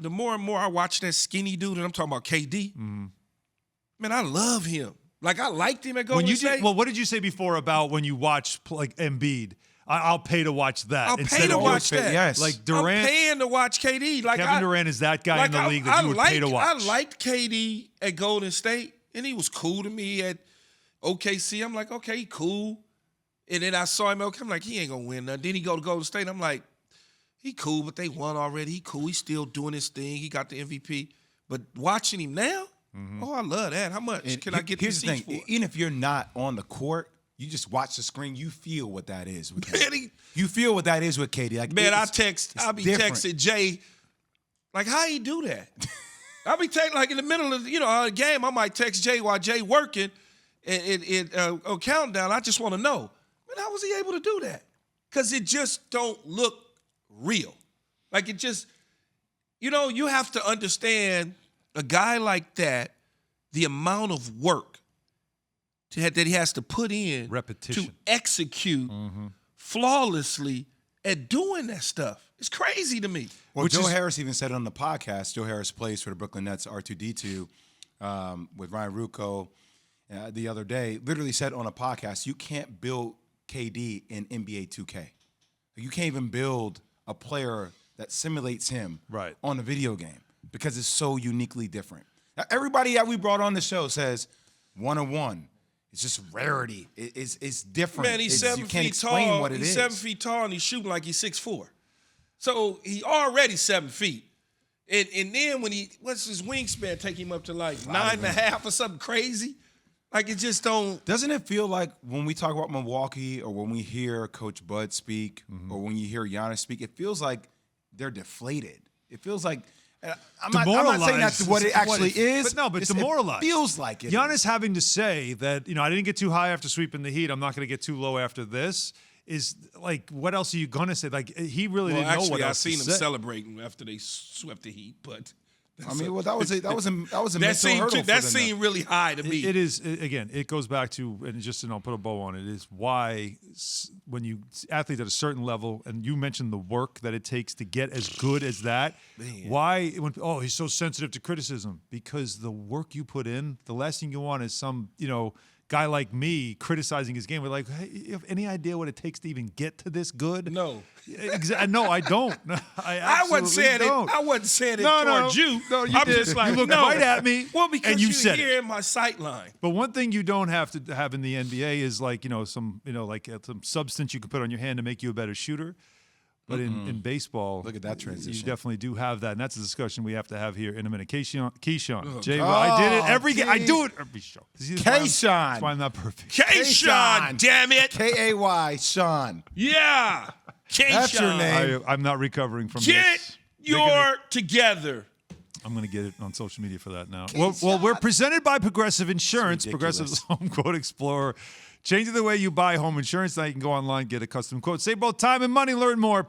the more and more I watch that skinny dude, and I'm talking about KD, man, I love him. Like, I liked him at Golden State. Well, what did you say before about when you watch, like, Embiid? I'll pay to watch that. I'll pay to watch that. Yes. Like Durant. I'm paying to watch KD. Like Kevin Durant is that guy in the league that you would pay to watch. I liked KD at Golden State, and he was cool to me at OKC. I'm like, okay, cool. And then I saw him, I'm like, he ain't going to win nothing. Then he go to Golden State, I'm like, he cool, but they won already. He cool. He's still doing his thing. He got the MVP. But watching him now, oh, I love that. How much can I get these seats for? Even if you're not on the court, you just watch the screen, you feel what that is with KD. You feel what that is with KD. Like, man, I'll be texting Jay, like, how he do that? I'll be texting, like, in the middle of, a game, I might text Jay while Jay working a countdown. I just want to know, man, how was he able to do that? Because it just don't look real. Like, it just, you have to understand a guy like that, the amount of work that he has to put in repetition to execute flawlessly at doing that stuff. It's crazy to me. Well, Joe Harris even said it on the podcast. Joe Harris plays for the Brooklyn Nets, R2D2, with Ryan Ruocco the other day. Literally said on a podcast, you can't build KD in NBA 2K. You can't even build a player that simulates him on a video game because it's so uniquely different. Now, everybody that we brought on the show says 101. It's just rarity. It's different. Man, he's 7 feet tall. He's 7 feet tall, and he's shooting like he's 6'4". So he already 7 feet. And then when what's his wingspan, take him up to like 9.5 or something crazy? Like, it just don't. Doesn't it feel like when we talk about Milwaukee or when we hear Coach Bud speak or when you hear Giannis speak, it feels like they're deflated. It feels like. I'm not saying that's what it actually is. But demoralized. It feels like it. Giannis having to say that, I didn't get too high after sweeping the Heat. I'm not going to get too low after this. Is like, what else are you going to say? Like, he really didn't know what else to say. I seen him celebrating after they swept the Heat, but. I mean, that was a mental hurdle. That seemed really high to me. It is, again, it goes back to, and just to put a bow on it, is why when you athletes at a certain level, and you mentioned the work that it takes to get as good as that, why, he's so sensitive to criticism, because the work you put in, the last thing you want is some, guy like me criticizing his game. We're like, hey, you have any idea what it takes to even get to this good? No. No, I don't. I wasn't saying don't. it. I wasn't saying it towards you. No, you did. Just like, you looked right at me. Well, because and you said here in my sight line. But one thing you don't have to have in the NBA is like, some substance you can put on your hand to make you a better shooter. But in baseball, look at that transition. You definitely do have that, and that's a discussion we have to have here in a minute. Keyshawn, I did it every game. I do it every show. Keyshawn, that's why I'm not perfect. Keyshawn, damn it. K-A-Y, Sean. Yeah, Keyshawn. That's your name. I'm not recovering from Get this. your together. I'm going to get it on social media for that now. Well, we're presented by Progressive Insurance. Progressive's Home Quote Explorer. Changing the way you buy home insurance. Now you can go online, get a custom quote. Save both time and money. Learn more at